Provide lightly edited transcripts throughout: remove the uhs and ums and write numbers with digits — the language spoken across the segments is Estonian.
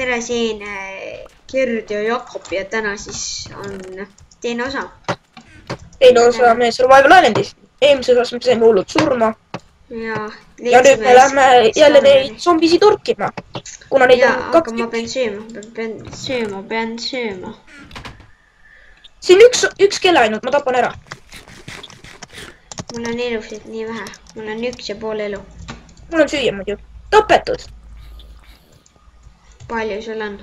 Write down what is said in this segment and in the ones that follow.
tere siin Gerd ja Jakob ja täna siis on teine osa. Teine osa me Survival Islandist. Eelmises osas me saime hullult surma. Ja nüüd me lähme jälle neid zombisi turkima. Kuna neid on kaks ma pean sööma. Siin üks kella ainult, ma tapan ära. Mul on elusid nii vähe. Mul on 1,5 elu. Mul on süüa muidu. Tapetud. Palju sul on?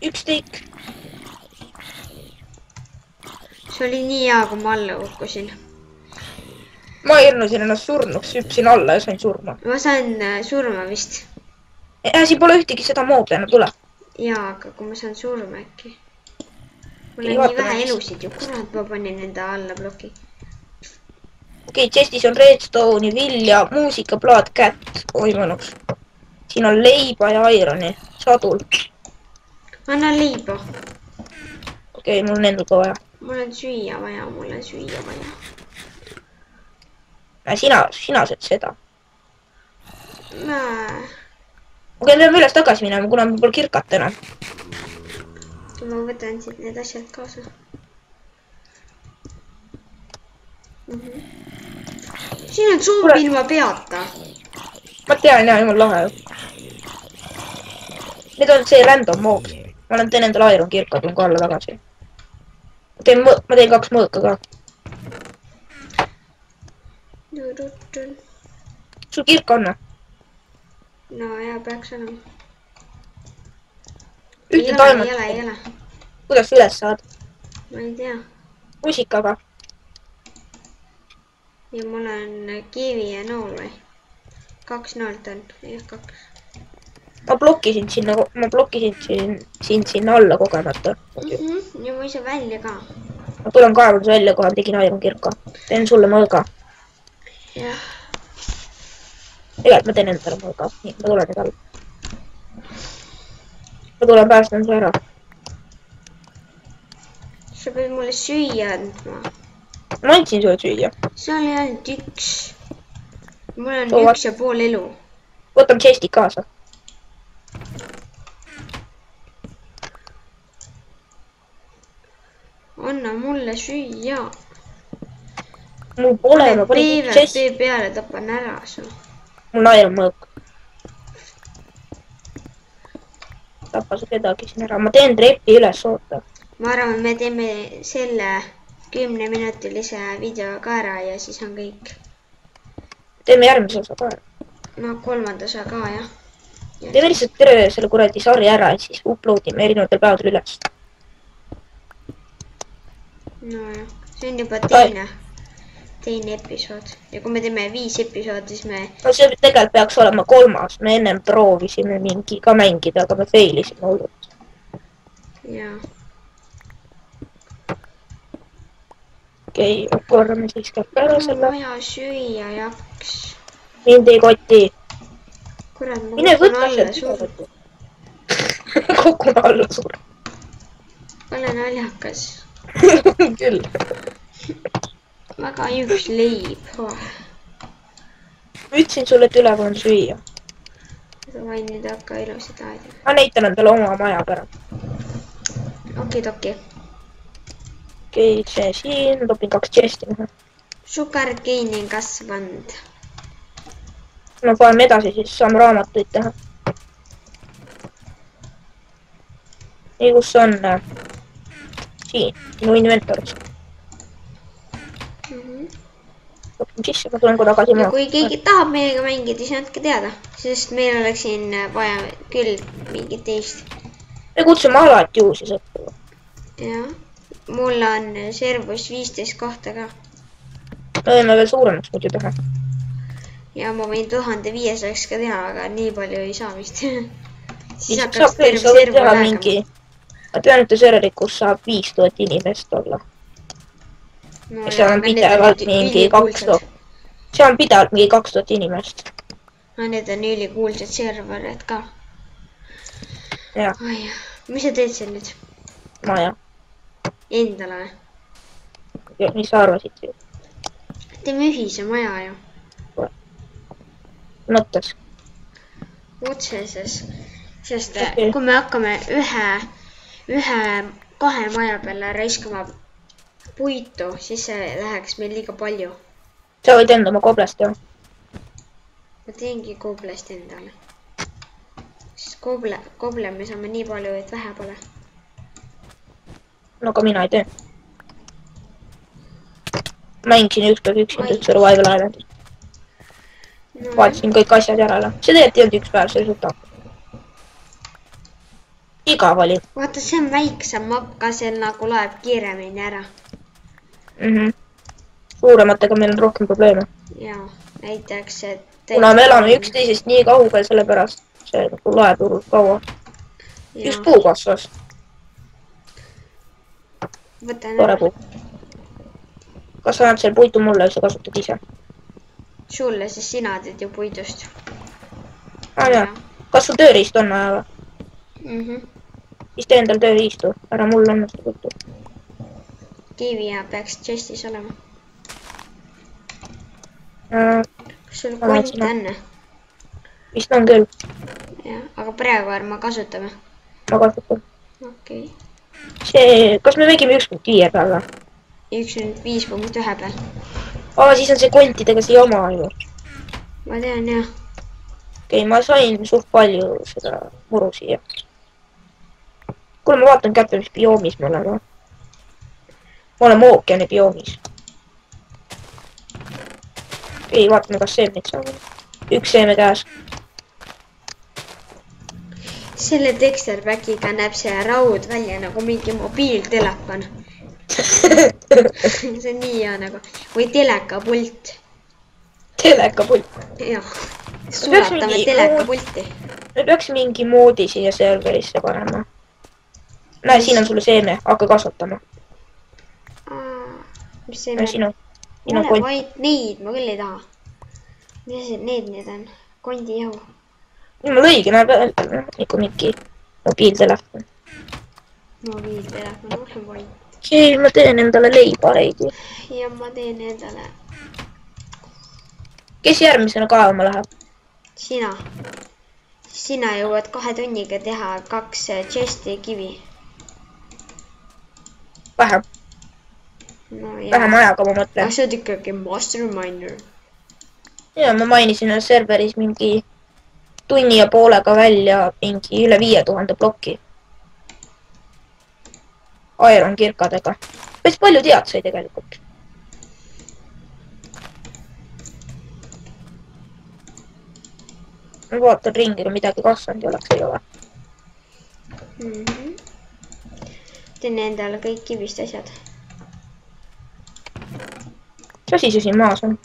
Üks teik. See oli nii hea, kui ma alla kukkusin. Ma hirmusin ennast surnuks, hüpsin alla ja sain surma. Ma sain surma vist. Siin pole ühtegi seda moobi, enam tule. Jaa, aga kui ma saan surma äkki. Mul on nii vähe elusid ju. Kurat, ma panin enda alla bloki. Okei, chestis on redstone'i, vilja, muusikaplaat, kätt. Oi mõnus. Siin on leiba ja ironi. Sadul. Anna leiba. Okei, mul on endal ka vaja. Mul on süüa vaja. Sina sööd seda. Okei, peame üles tagasi minema, kuna mul pole kirkat enam. Ma võtan siit need asjad kaasa. Siin on zombi ilma peata. Ma tean, jah, jumal lahe. Need on see random mob. Ma teen endale iron kirka, tulen ka alla tagasi. Ma teen 2 mõõka ka. Sul kirka on? No ja peaks olema. Ühte taimet. Ei ole. Kuidas üles saad? Ma ei tea. Musikaga. Ja mul on kivi ja nool või? 2 noolt on. Jah, 2. Ma blokkisin sind sinna alla kogemata. Ja ma ei saa välja ka. Ma tulen kaevudus välja, kohe tegin iron kirka. Teen sulle mõõga. Jah. Tegelikult ma teen endale mõõga. Nii, ma tulen nüüd alla. Ma tulen päästan su ära. Sa pead mulle süüa andma. Ma andsin sulle süüa. See oli ainult 1. Mul on 1,5 elu. Võtame chesti kaasa. Anna mulle süüa. Mul pole, ma panin chesti. PvP peale tapan ära su. Mul on iron mõõk. Tapa su kedagi siin ära. Ma teen trepi üles, oota. Ma arvan, me teeme selle 10-minutilise video ka ära ja siis on kõik. Teeme järgmise osa ka ära. No 3. osa ka, jah. Teeme lihtsalt terve selle kuradi sarja ära ja siis uploadime erinevatel päevadel üles. No jah, see on juba teine episood. Ja kui me teeme 5 episoodi, siis me... No see tegelikult peaks olema 3. Me ennem proovisime mingi ka mängida, aga me failisime hullult. Jaa. Okei, korrame siis käpp ära selle. Vaja süüa jaks. Mind ei koti. Kurat, ma mine kukun võtta alla suur. Kukun alla suur. Ole naljakas. Küll. Väga üks leib. Ma ütlesin sulle, et üle võin süüa. Sa vaid nüüd hakka ilusid aeda. Ma näitan endale oma maja pära. Okei. Okei, see siin. Topin 2 chesti. Sugarcane on kasvanud. No paneme edasi, siis saame raamatuid teha. Nii, kus on siin, minu inventoris. Topin sisse, ma tulen ka tagasi ja kui keegi tahab meiega mängida, siis andke teada. Sest meil oleks siin vaja küll mingit teist. Me kutsume alati uusi sõpru. Jah. Mul on servus 15 kohta ka. Me võime veel suuremaks muidu teha. Ja ma võin 1500 ka teha, aga nii palju ei saa vist. Siis saab hakkaks küll, terve sa võid servu teha lähema. mingi... Ma tean, et serveri, kus saab 5000 inimest olla. No, see on pidevalt mingi 2000. See on pidevalt mingi 2000 inimest. No need on ülikuulsad serverid ka. Jah. Mis sa teed seal nüüd? Maja. Endale? Mis sa arvasid? Teeme ühise maja ju. Mõttes. Otseses. Sest kui me hakkame kahe maja peale raiskama puitu, siis see läheks meil liiga palju. Sa võid enda oma koblast teha. Ma teengi koblast endale. Sest koble me saame nii palju, et vähe pole. No ka mina ei tee. Mängisin ükspäev üksinda Survival Islandis. Vaatasin kõik asjad järele. See tegelikult ei olnud üks päev, see süta. Igav oli. Vaata, see on väiksem mapp ka, see nagu laeb kiiremini ära. Suurematega meil on rohkem probleeme. Jaa, näiteks, et... Kuna me elame üksteisest nii kaugel, sellepärast see nagu laeb urult kaua. Üks puu kasvas. Tore puu. Kas sa annad selle puitu mulle, sa kasutad ise? Sulle, siis sina teed ju puidust. Jah. Kas sul tööriist on vaja või? Siis tee endal tööriistu. Ära mul on seda puitu. Kivi ja peaks chestis olema. Kas sul kont on? Vist on küll. Jah, aga praegu ärma kasutame. Ma kasutan. Okei. Kas me mängime 1.5 peal või? 1.5.1 peal. Siis on see kontidega siia oma ju. Ma tean, jah. Okei, ma sain suht palju seda muru siia. Kuule, ma vaatan kätte, mis bioomis me oleme. Me oleme ookeani bioomis. Okei, vaatame, kas seemneid saame. Üks seeme käes. Selle texturepackiga näeb see raud välja nagu mingi mobiiltelefon. See on nii hea nagu. Või telekapult. Telekapult? Jah. Sulatame telekapulti. Me peaks mingi moodi siia serverisse panema. Näe, siin on sulle seeme. Hakka kasvatama. Mis seeme? Ole vaid neid, ma küll ei taha. Mis need on? Kondijahu. Mul õige näeb nagu mingi mobiiltelefon. Mobiiltelefon, ole vaid. Okei, ma teen endale leibareidi. Ja ma teen endale. Kes järgmisena kaevama läheb? Sina. Sina jõuad 2 tunniga teha 2 chesti kivi. Vähem. Vähem ajaga ma mõtlen. Sa oled ikkagi masterminder. Ja ma mainisin serveris mingi tunni ja poolega välja mingi üle 5000 plokki. Iron kirkadega. Päris palju tead sai tegelikult. Ma vaatan ringi, kui midagi kasvanud ei oleks, ei ole. Teen endale kõik kivist asjad. Mis asi see siin maas on?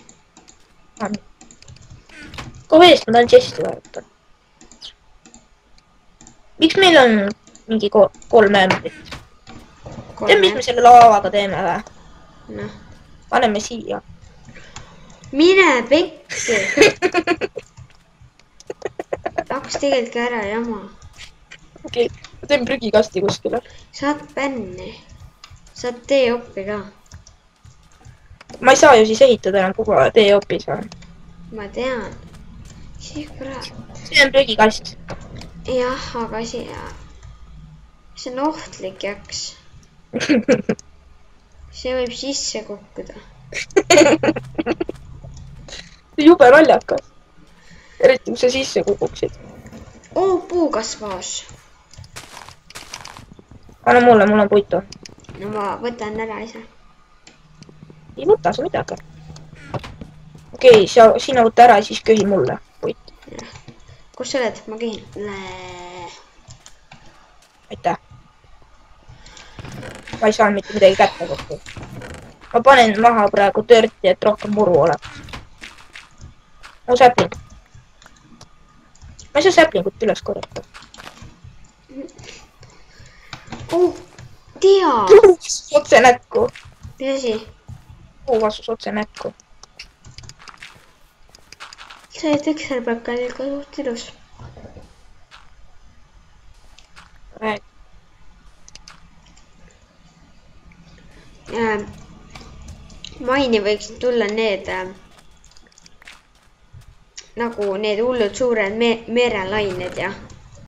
Kohe eest ma tahan chesti vaadata. Miks meil on mingi 3 ämbrit? Tead, mis me selle laavaga teeme või? Noh. Paneme siia. Mine pekki! Hakkas tegelikult ära jama. Okei, ma teen prügikasti kuskile. Saad bänni. Saad teeoppi ka. Ma ei saa ju siis ehitada enam kogu teeopis või? Ma tean. See kurat. See on prügikast. Jah, aga see on ohtlik jaks. See võib sisse kukkuda. Jube naljakas. Eriti kui sa sisse kukuksid. Puukasvaas. Anna mulle, mul on puitu. No ma võtan ära ise. Ei võta sa midagi. Okei, sina võta ära ja siis köhi mulle puit. Kus sa oled? Ma köhin. Aitäh. Ma ei saa mitte midagi kätte kokku. Ma panen maha praegu törti, et rohkem muru oleks. Säpling. Ma ei saa säplingut üles korjata. Tea! Otse näkku. Mis asi? Puuvastus otse näkku. See texturepacki on ikka suht ilus. Maini võiks tulla need nagu need hullud suured merelained ja